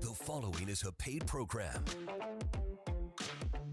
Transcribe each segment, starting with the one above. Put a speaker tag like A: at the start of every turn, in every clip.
A: The following is a paid program.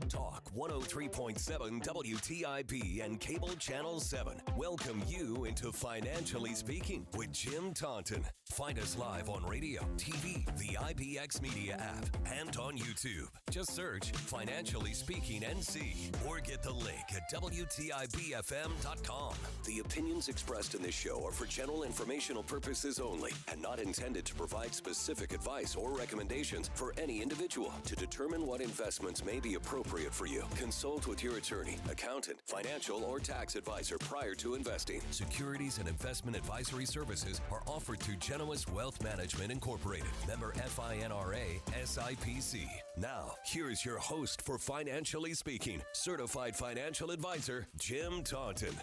A: Talk 103.7 WTIP and Cable Channel 7 welcome you into Financially Speaking with Jim Taunton. Find us live on radio, TV, the IBX Media app, and on YouTube. Just search Financially Speaking NC or get the link at WTIPFM.com. The opinions expressed in this show are for general informational purposes only and not intended to provide specific advice or recommendations for any individual. To determine what investments may be appropriate for you, consult with your attorney, accountant, financial, or tax advisor prior to investing. Securities and investment advisory services are offered through Genuis Wealth Management Incorporated, member FINRA SIPC. Now, here's your host for Financially Speaking, certified financial advisor, Jim Taunton.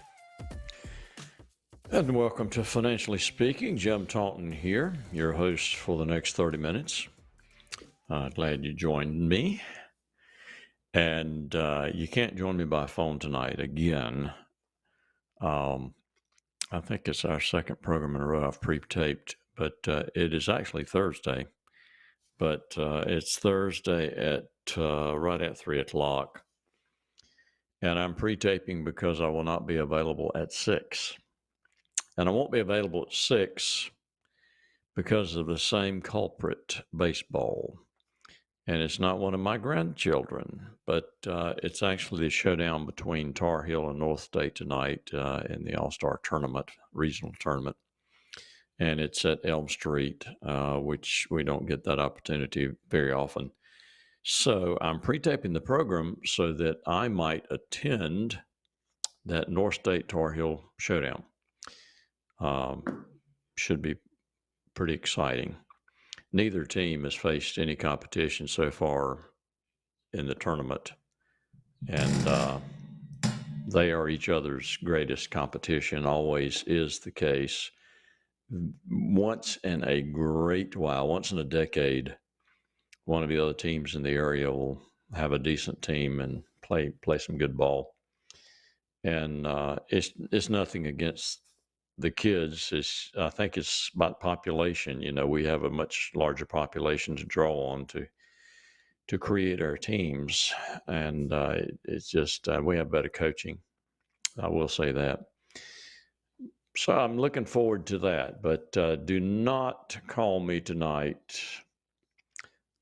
B: And welcome to Financially Speaking. Jim Taunton here, your host for the next 30 minutes. Glad you joined me. And you can't join me by phone tonight again. I think it's our second program in a row I've pre-taped, but it is actually Thursday. But it's Thursday at right at 3 o'clock. And I'm pre-taping because I will not be available at 6. And I won't be available at 6 because of the same culprit, baseball. And it's not one of my grandchildren, but it's actually the showdown between Tar Heel and North State tonight in the All-Star Tournament, regional tournament. And it's at Elm Street, which we don't get that opportunity very often. So I'm pre-taping the program so that I might attend that North State Tar Heel showdown. Should be pretty exciting. Neither team has faced any competition so far in the tournament, and they are each other's greatest competition, always is the case. Once in a great while, once in a decade, one of the other teams in the area will have a decent team and play some good ball. And it's nothing against the kids. I think it's about population. You know, we have a much larger population to draw on to create our teams, and it's just we have better coaching. I will say that. So I'm looking forward to that. But do not call me tonight.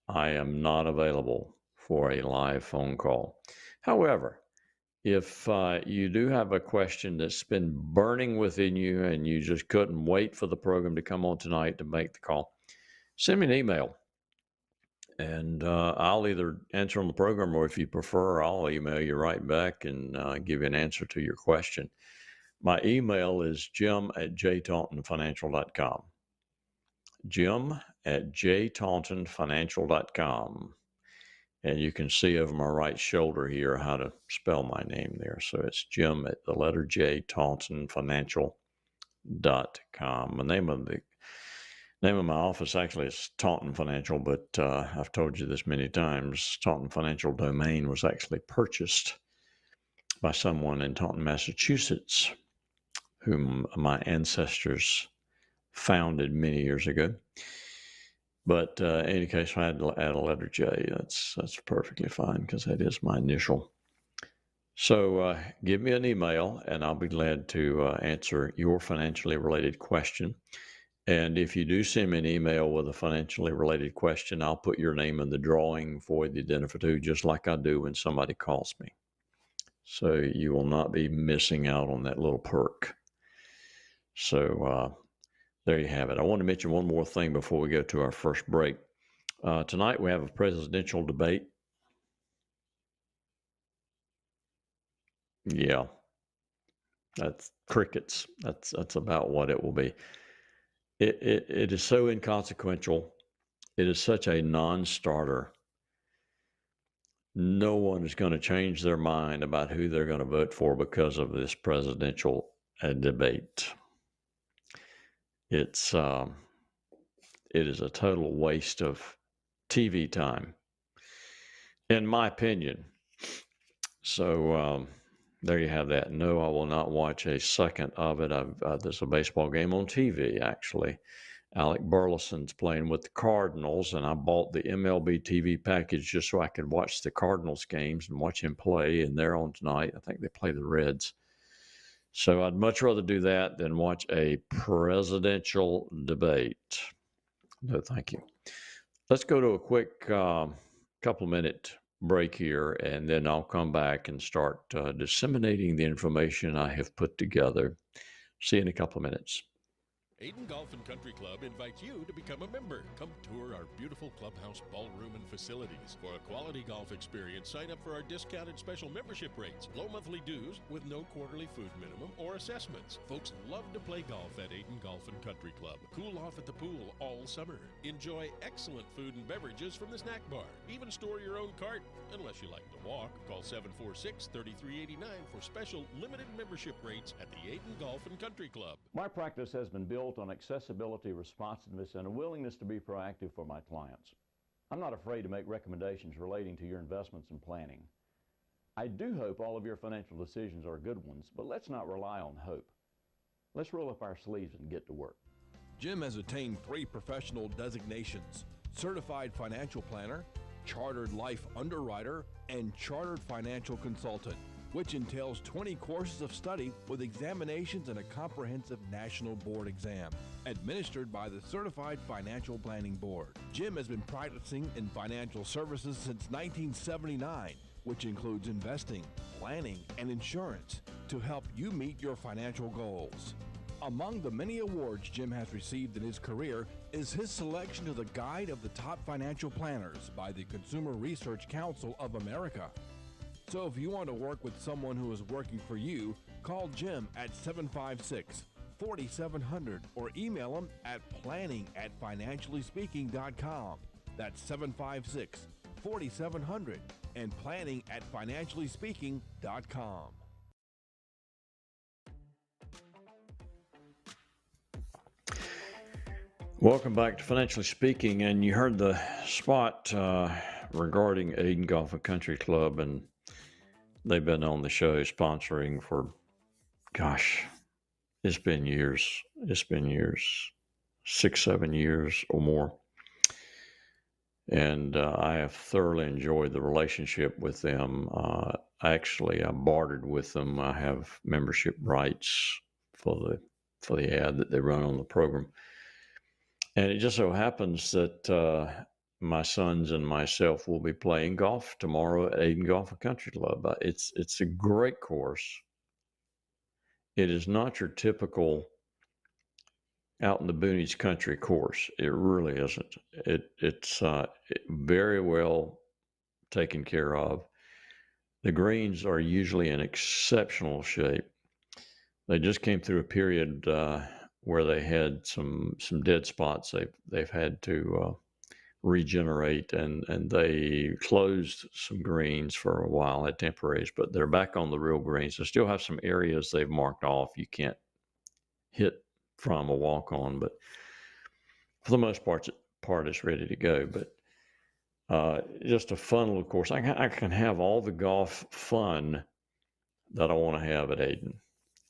B: I am not available for a live phone call. However, if you do have a question that's been burning within you and you just couldn't wait for the program to come on tonight to make the call, send me an email. And I'll either answer on the program, or if you prefer, I'll email you right back and give you an answer to your question. My email is jim@jtauntonfinancial.com. jim@jtauntonfinancial.com. And you can see over my right shoulder here how to spell my name there. So it's Jim at the letter J, TauntonFinancial.com. The name of my office actually is Taunton Financial, but I've told you this many times. Taunton Financial domain was actually purchased by someone in Taunton, Massachusetts, whom my ancestors founded many years ago. But in any case, I had to add a letter J. That's perfectly fine because that is my initial. So give me an email, and I'll be glad to answer your financially related question. And if you do send me an email with a financially related question, I'll put your name in the drawing for the identifier, just like I do when somebody calls me. So you will not be missing out on that little perk. So there you have it. I want to mention one more thing before we go to our first break. Tonight we have a presidential debate. Yeah, that's crickets. That's about what it will be. It is so inconsequential. It is such a non-starter. No one is going to change their mind about who they're going to vote for because of this presidential debate. It is a total waste of TV time, in my opinion. So there you have that. No, I will not watch a second of it. There's a baseball game on TV, actually, Alec Burleson's playing with the Cardinals, and I bought the MLB TV package just so I could watch the Cardinals games and watch him play, and they're on tonight. I think they play the Reds. So I'd much rather do that than watch a presidential debate. No, thank you. Let's go to a quick couple-minute break here, and then I'll come back and start disseminating the information I have put together. See you in a couple of minutes.
C: Ayden Golf and Country Club invites you to become a member. Come tour our beautiful clubhouse, ballroom, and facilities. For a quality golf experience, sign up for our discounted special membership rates, low monthly dues with no quarterly food minimum or assessments. Folks love to play golf at Ayden Golf and Country Club. Cool off at the pool all summer. Enjoy excellent food and beverages from the snack bar. Even store your own cart, unless you like to walk. Call 746-3389 for special limited membership rates at the Ayden Golf and Country Club.
B: My practice has been built on accessibility, responsiveness, and a willingness to be proactive for my clients. I'm not afraid to make recommendations relating to your investments and planning. I do hope all of your financial decisions are good ones, but let's not rely on hope. Let's roll up our sleeves and get to work.
D: Jim has attained 3 professional designations: Certified Financial Planner, Chartered Life Underwriter, and Chartered Financial Consultant, which entails 20 courses of study with examinations and a comprehensive national board exam, administered by the Certified Financial Planning Board. Jim has been practicing in financial services since 1979, which includes investing, planning, and insurance to help you meet your financial goals. Among the many awards Jim has received in his career is his selection to the Guide of the Top Financial Planners by the Consumer Research Council of America. So if you want to work with someone who is working for you, call Jim at 756-4700 or email him at planning@financiallyspeaking.com. That's 756-4700 and planning@financiallyspeaking.com.
B: Welcome back to Financially Speaking, and you heard the spot regarding Ayden Golf and Country Club, and they've been on the show sponsoring for, gosh, it's been years. It's been years, 6-7 years or more. And I have thoroughly enjoyed the relationship with them. Actually, I bartered with them. I have membership rights for the ad that they run on the program. And it just so happens that my sons and myself will be playing golf tomorrow at Ayden Golf and Country Club. It's a great course. It is not your typical out in the boonies country course. It really isn't. It's very well taken care of. The greens are usually in exceptional shape. They just came through a period where they had some dead spots they've had to regenerate, and they closed some greens for a while at temporaries, but they're back on the real greens. They still have some areas they've marked off you can't hit from a walk on, but for the most part it's ready to go. But just a fun little course. I can have all the golf fun that I want to have at Ayden.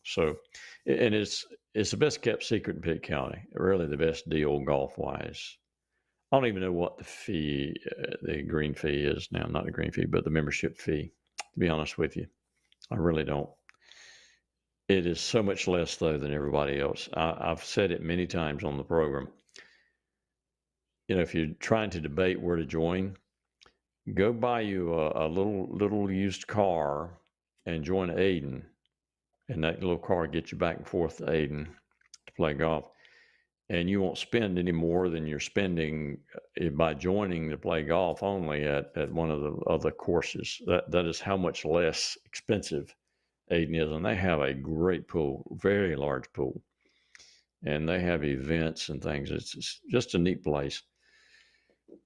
B: So, and it's the best kept secret in Pitt County. Really the best deal golf wise. I don't even know what the fee, the green fee is now. Not the green fee, but the membership fee, to be honest with you. I really don't. It is so much less, though, than everybody else. I've said it many times on the program. You know, if you're trying to debate where to join, go buy you a little used car and join Ayden. And that little car gets you back and forth to Ayden to play golf. And you won't spend any more than you're spending by joining to play golf only at one of the other courses. That is how much less expensive Ayden is. And they have a great pool, very large pool. And they have events and things. It's just a neat place.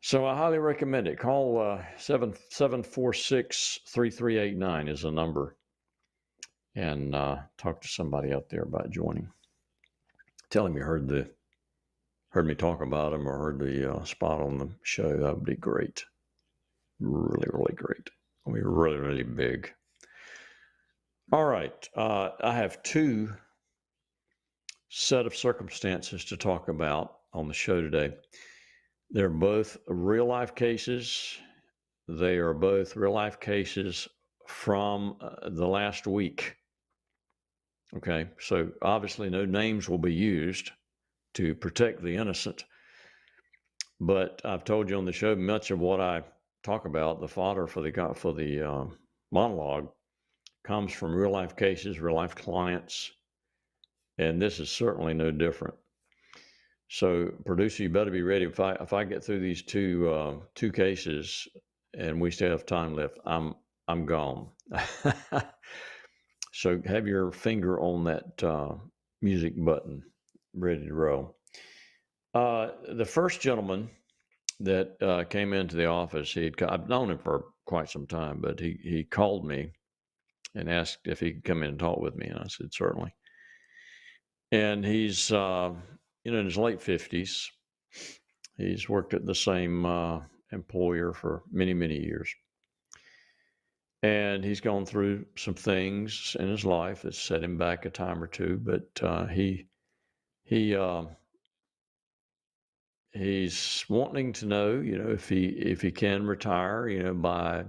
B: So I highly recommend it. Call 746-3389 is the number. And talk to somebody out there about joining. Tell them you heard me talk about them or heard the spot on the show. That would be great. Really, really great. It'll be really, really big. All right. I have two set of circumstances to talk about on the show today. They're both real life cases. They are both real life cases from the last week. Okay, so obviously no names will be used to protect the innocent. But I've told you on the show, much of what I talk about, the fodder for the monologue, comes from real life cases, real life clients, and this is certainly no different. So, producer, you better be ready. If I get through these two cases and we still have time left, I'm gone. So have your finger on that music button, ready to roll. The first gentleman that came into the office, I've known him for quite some time, but he called me and asked if he could come in and talk with me, and I said certainly. And he's in his late 50s. He's worked at the same employer for many, many years. And he's gone through some things in his life that set him back a time or two, but he's wanting to know, if he can retire, by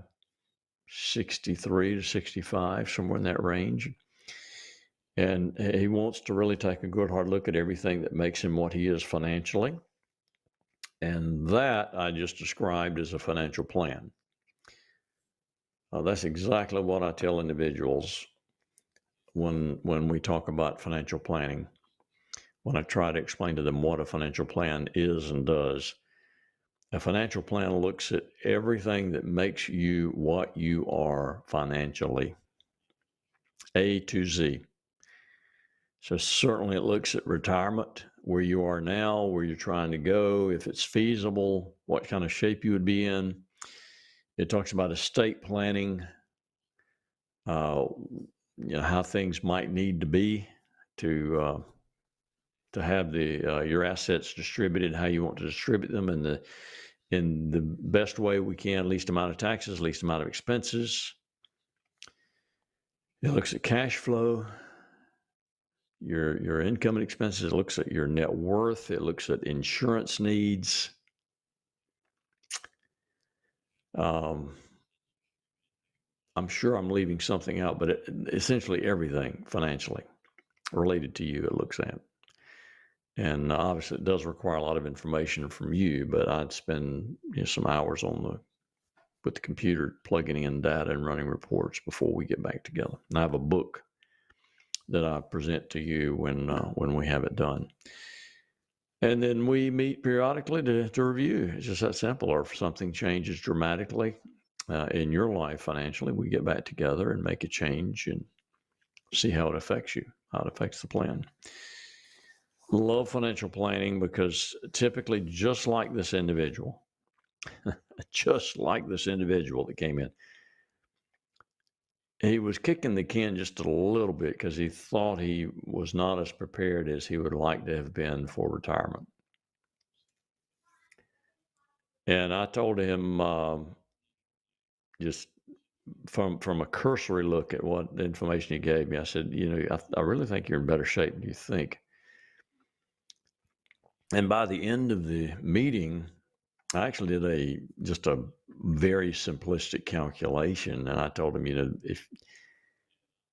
B: 63 to 65, somewhere in that range. And he wants to really take a good hard look at everything that makes him what he is financially. And that I just described as a financial plan. That's exactly what I tell individuals when we talk about financial planning. When I try to explain to them what a financial plan is and does. A financial plan looks at everything that makes you what you are financially, A to Z. So certainly it looks at retirement, where you are now, where you're trying to go, if it's feasible, what kind of shape you would be in. It talks about estate planning, how things might need to be to have your assets distributed, how you want to distribute them in the best way we can, least amount of taxes, least amount of expenses. It looks at cash flow, your income and expenses. It looks at your net worth. It looks at insurance needs. I'm sure I'm leaving something out, but essentially everything financially related to you it looks at. And obviously it does require a lot of information from you, but I'd spend some hours with the computer plugging in data and running reports before we get back together. And I have a book that I present to you when we have it done. And then we meet periodically to review. It's just that simple. Or if something changes dramatically in your life financially, we get back together and make a change and see how it affects you, how it affects the plan. Love financial planning because typically, just like this individual that came in, he was kicking the can just a little bit because he thought he was not as prepared as he would like to have been for retirement. And I told him, just from a cursory look at what the information he gave me, I said, I really think you're in better shape than you think. And by the end of the meeting, I actually did just a very simplistic calculation, and I told him,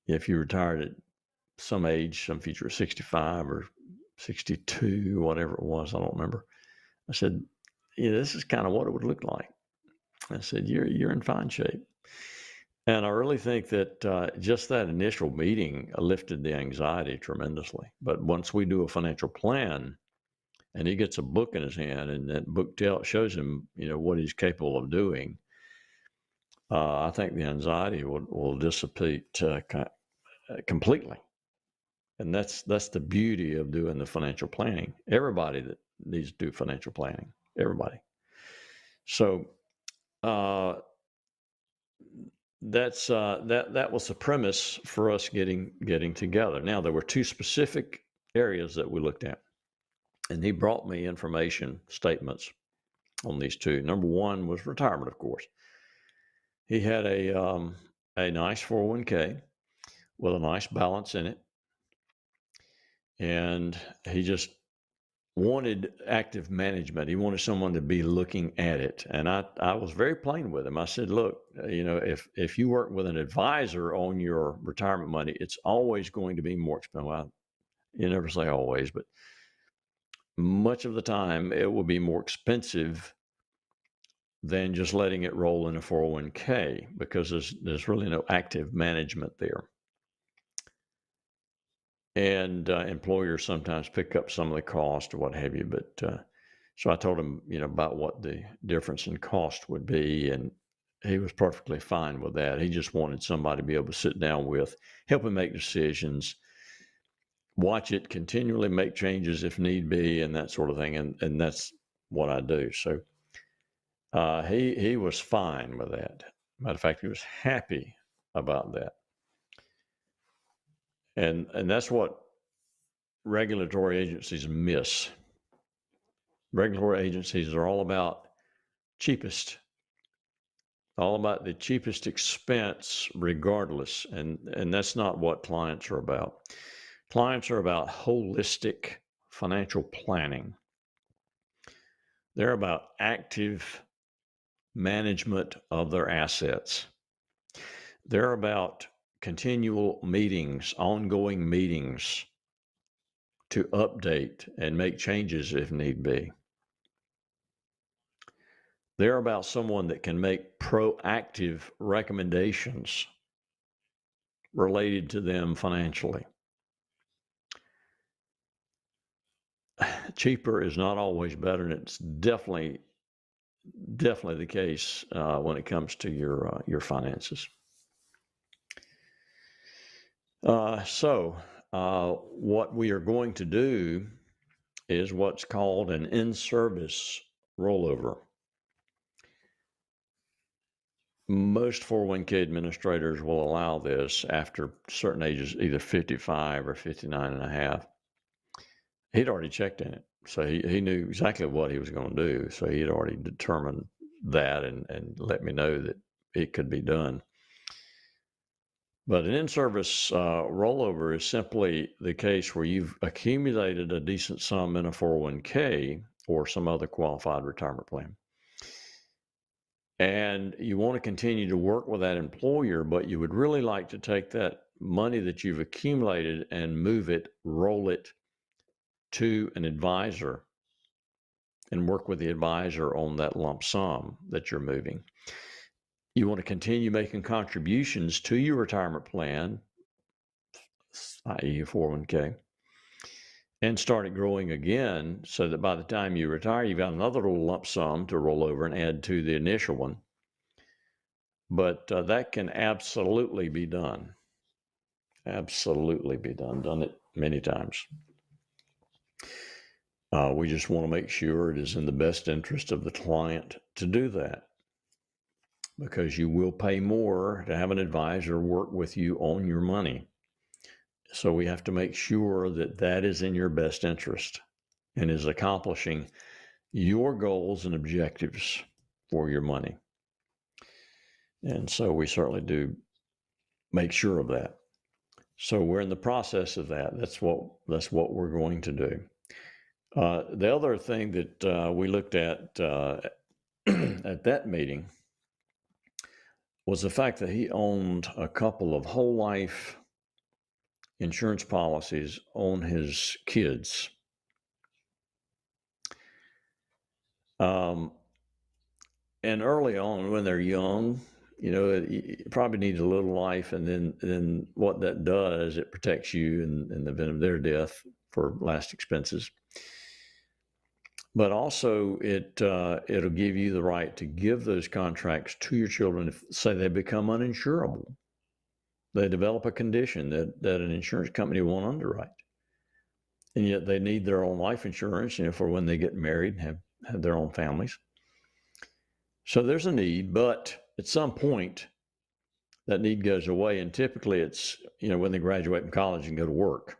B: if you retired at some age, some future, 65 or 62, whatever it was, I don't remember. I said, this is kind of what it would look like. I said, you're in fine shape. And I really think that just that initial meeting lifted the anxiety tremendously. But once we do a financial plan, and he gets a book in his hand, and that book shows him, what he's capable of doing, I think the anxiety will dissipate completely. And that's the beauty of doing the financial planning. Everybody that needs to do financial planning, everybody. So that was the premise for us getting together. Now, there were two specific areas that we looked at. And he brought me information statements on these two. Number one was retirement, of course. He had a nice 401k with a nice balance in it. And he just wanted active management. He wanted someone to be looking at it. And I was very plain with him. I said, look, if you work with an advisor on your retirement money, it's always going to be more expensive. Well, you never say always, but much of the time it will be more expensive than just letting it roll in a 401k, because there's really no active management there. And employers sometimes pick up some of the cost or what have you. But so I told him, about what the difference in cost would be, and he was perfectly fine with that. He just wanted somebody to be able to sit down with, help him make decisions, watch it continually, make changes if need be, and that sort of thing. And that's what I do. So he was fine with that. Matter of fact, he was happy about that. And that's what regulatory agencies miss. Regulatory agencies are all about cheapest, all about the cheapest expense regardless. And that's not what clients are about. Clients are about holistic financial planning. They're about active management of their assets. They're about continual meetings, ongoing meetings to update and make changes if need be. They're about someone that can make proactive recommendations related to them financially. Cheaper is not always better, and it's definitely the case when it comes to your finances. So what we are going to do is what's called an in-service rollover. Most 401k administrators will allow this after certain ages, either 55 or 59 and a half. He'd already checked in it. So he knew exactly what he was going to do. So he had already determined that and let me know that it could be done. But an in-service rollover is simply the case where you've accumulated a decent sum in a 401k or some other qualified retirement plan. And you want to continue to work with that employer, but you would really like to take that money that you've accumulated and roll it to an advisor and work with the advisor on that lump sum that you're moving. You want to continue making contributions to your retirement plan, i.e. 401k, and start it growing again so that by the time you retire, you've got another little lump sum to roll over and add to the initial one. But that can absolutely be done. Absolutely be done. Done it many times. We just want to make sure it is in the best interest of the client to do that, because you will pay more to have an advisor work with you on your money. So we have to make sure that that is in your best interest and is accomplishing your goals and objectives for your money. And so we certainly do make sure of that. So we're in the process of that. That's what we're going to do. The other thing that we looked at at that meeting was the fact that he owned a couple of whole life insurance policies on his kids. And early on, when they're young, you probably need a little life, and then what that does, it protects you in the event of their death for last expenses. But also, it'll give you the right to give those contracts to your children if, say, they become uninsurable. They develop a condition that an insurance company won't underwrite, and yet they need their own life insurance, for when they get married and have their own families. So there's a need, but at some point, that need goes away, and typically it's when they graduate from college and go to work,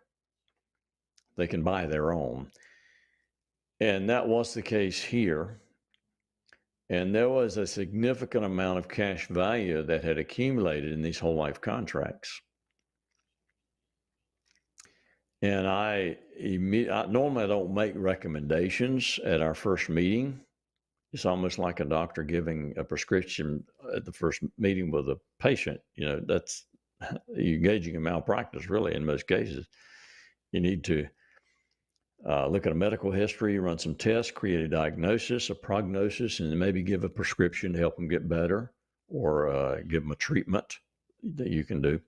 B: they can buy their own. And that was the case here. And there was a significant amount of cash value that had accumulated in these whole life contracts. And normally I don't make recommendations at our first meeting. It's almost like a doctor giving a prescription at the first meeting with a patient. That's you're engaging in malpractice, really, in most cases. You need to look at a medical history, run some tests, create a diagnosis, a prognosis, and maybe give a prescription to help them get better, or give them a treatment that you can do.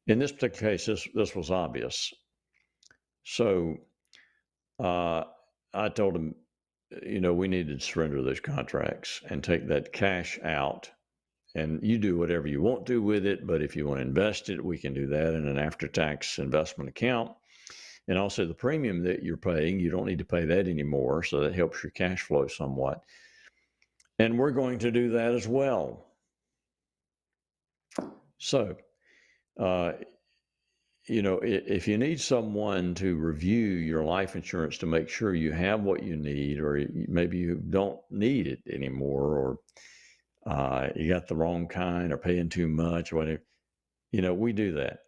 B: In this particular case, this was obvious. So I told him, we needed to surrender those contracts and take that cash out. And you do whatever you want to with it, but if you want to invest it, we can do that in an after-tax investment account. And also the premium that you're paying, you don't need to pay that anymore, so that helps your cash flow somewhat. And we're going to do that as well. So, if you need someone to review your life insurance to make sure you have what you need, or maybe you don't need it anymore, or you got the wrong kind, or paying too much, or whatever, we do that.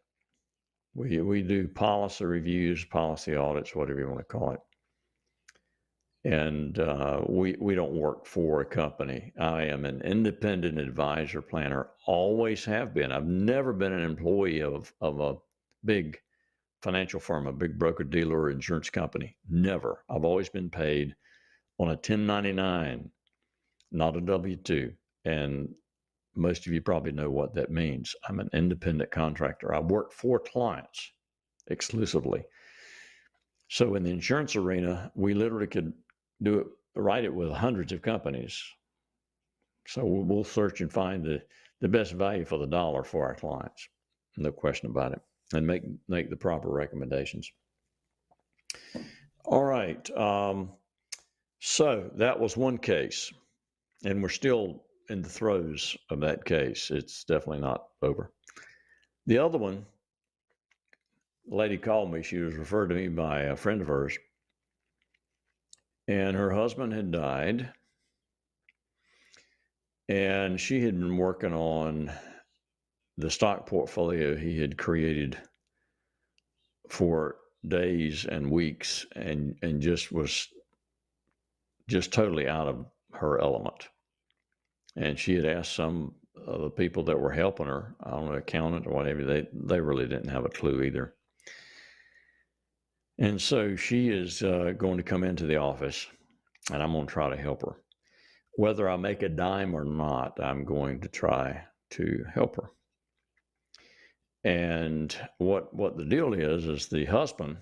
B: We do policy reviews, policy audits, whatever you want to call it. And we don't work for a company. I am an independent advisor planner, always have been. I've never been an employee of a big financial firm, a big broker dealer or insurance company. Never. I've always been paid on a 1099, not a W-2. And most of you probably know what that means. I'm an independent contractor. I work for clients exclusively. So in the insurance arena, we literally could write it with hundreds of companies. So we'll search and find the best value for the dollar for our clients. No question about it. And make the proper recommendations. All right. So that was one case. And we're still in the throes of that case. It's definitely not over. The other one, the lady called me. She was referred to me by a friend of hers. And her husband had died. And she had been working on the stock portfolio he had created for days and weeks, and just was just totally out of her element. And she had asked some of the people that were helping her, I don't know, accountant or whatever, they really didn't have a clue either. And so she is going to come into the office, and I'm going to try to help her. Whether I make a dime or not, I'm going to try to help her. And what the deal is the husband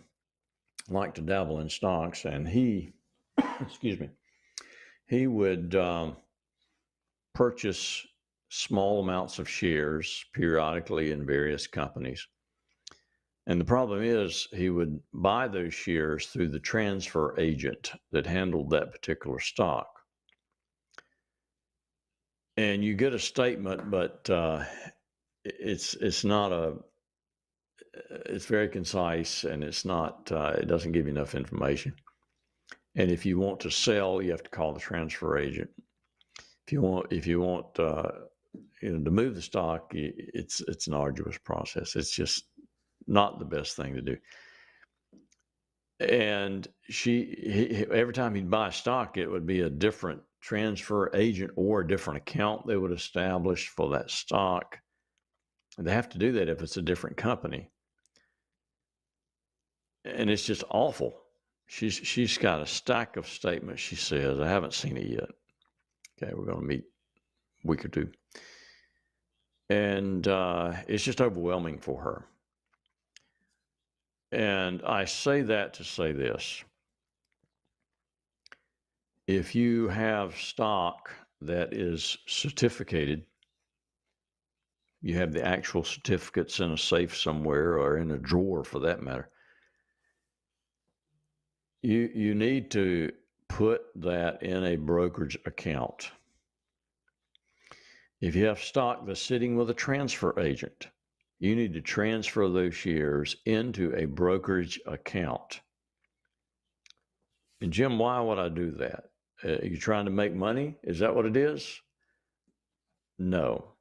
B: liked to dabble in stocks, and he, he would purchase small amounts of shares periodically in various companies. And the problem is he would buy those shares through the transfer agent that handled that particular stock. And you get a statement, but it's very concise, and it's not, it doesn't give you enough information. And if you want to sell, you have to call the transfer agent. If you want to move the stock, it's an arduous process. It's just not the best thing to do. And every time he'd buy stock, it would be a different transfer agent or a different account they would establish for that stock. And they have to do that if it's a different company. And it's just awful. She's got a stack of statements, she says. I haven't seen it yet. Okay, we're going to meet a week or two. And it's just overwhelming for her. And I say that to say this. If you have stock that is certificated, you have the actual certificates in a safe somewhere, or in a drawer for that matter, you need to put that in a brokerage account. If you have stock that's sitting with a transfer agent, you need to transfer those shares into a brokerage account. And Jim, why would I do that? Are you trying to make money? Is that what it is? No.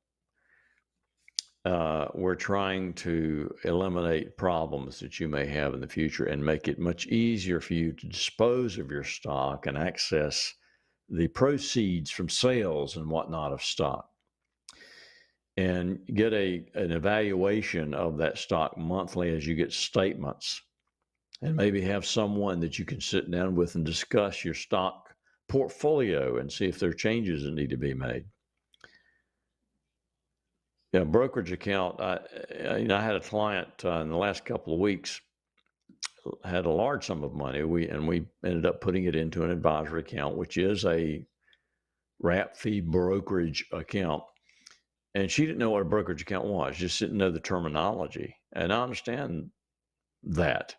B: we're trying to eliminate problems that you may have in the future and make it much easier for you to dispose of your stock and access the proceeds from sales and whatnot of stock, and get an evaluation of that stock monthly as you get statements, and maybe have someone that you can sit down with and discuss your stock portfolio and see if there are changes that need to be made. Yeah, brokerage account. I had a client in the last couple of weeks had a large sum of money. We ended up putting it into an advisory account, which is a wrap fee brokerage account. And she didn't know what a brokerage account was, just didn't know the terminology. And I understand that.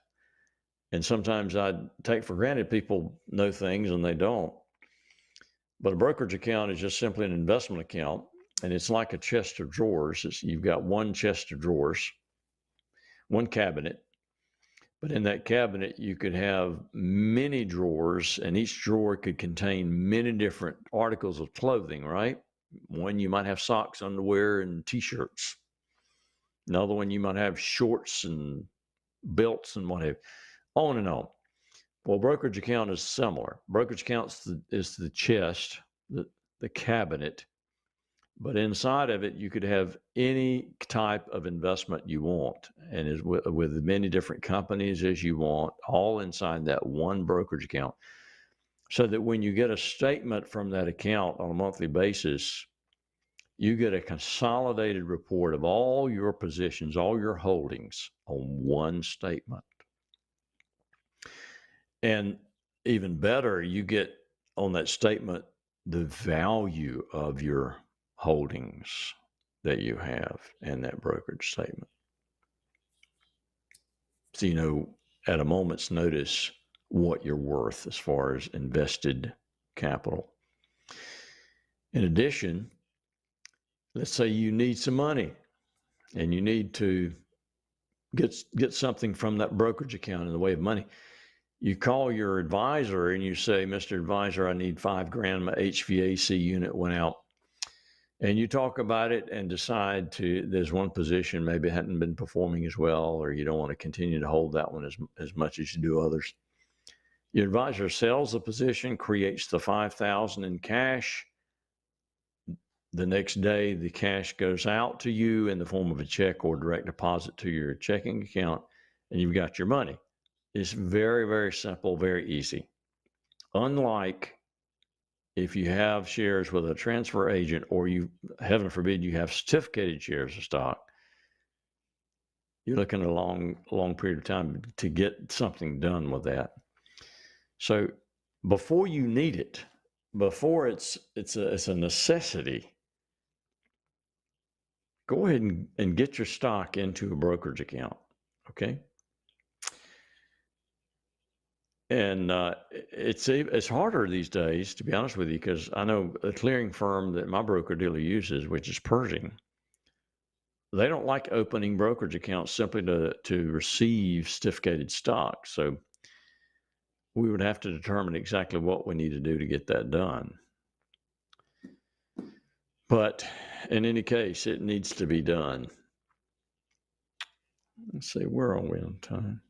B: And sometimes I take for granted people know things and they don't. But a brokerage account is just simply an investment account. And it's like a chest of drawers. You've got one chest of drawers, one cabinet. But in that cabinet, you could have many drawers, and each drawer could contain many different articles of clothing, right? One, you might have socks, underwear, and T-shirts. Another one, you might have shorts and belts and whatever, on and on. Well, brokerage account is similar. Brokerage account is the chest, the cabinet. But inside of it, you could have any type of investment you want, and is with as many different companies as you want, all inside that one brokerage account. So that when you get a statement from that account on a monthly basis, you get a consolidated report of all your positions, all your holdings on one statement. And even better, you get on that statement the value of your holdings that you have in that brokerage statement. So, you know, at a moment's notice, what you're worth as far as invested capital. In addition, let's say you need some money and you need to get something from that brokerage account in the way of money. You call your advisor and you say, Mr. Advisor, I need $5,000. My HVAC unit went out. And you talk about it and decide there's one position maybe hadn't been performing as well, or you don't want to continue to hold that one as much as you do others. Your advisor sells the position, creates the $5,000 in cash. The next day, the cash goes out to you in the form of a check or direct deposit to your checking account, and you've got your money. It's very, very simple, very easy. Unlike if you have shares with a transfer agent, or you, heaven forbid, you have certificated shares of stock, you're looking at a long period of time to get something done with that. So before you need it, before it's a necessity, go ahead and get your stock into a brokerage account, okay? And it's harder these days, to be honest with you, because I know a clearing firm that my broker-dealer uses, which is Pershing, they don't like opening brokerage accounts simply to receive certificated stock. So we would have to determine exactly what we need to do to get that done. But in any case, it needs to be done. Let's see, where are we on time?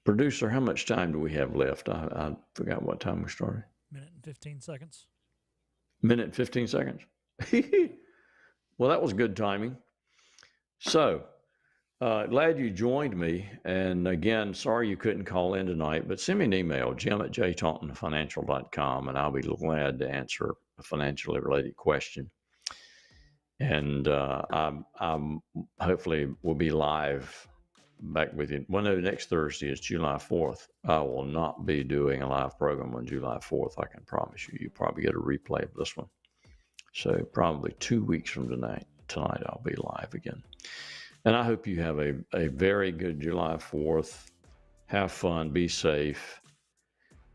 B: Producer, how much time do we have left? I forgot what time we started.
E: Minute and 15 seconds.
B: Minute and 15 seconds. Well, that was good timing. So, glad you joined me. And again, sorry you couldn't call in tonight, but send me an email, jim@jtauntonfinancial.com, and I'll be glad to answer a financially related question. And I'm hopefully will be live back with you. Well, no, next Thursday is July 4th. I will not be doing a live program on July 4th. I can promise you. You probably get a replay of this one. So probably 2 weeks from tonight I'll be live again. And I hope you have a very good July 4th. Have fun, be safe.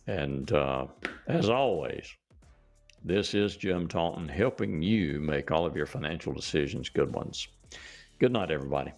B: And as always, this is Jim Taunton helping you make all of your financial decisions good ones. Good night, everybody.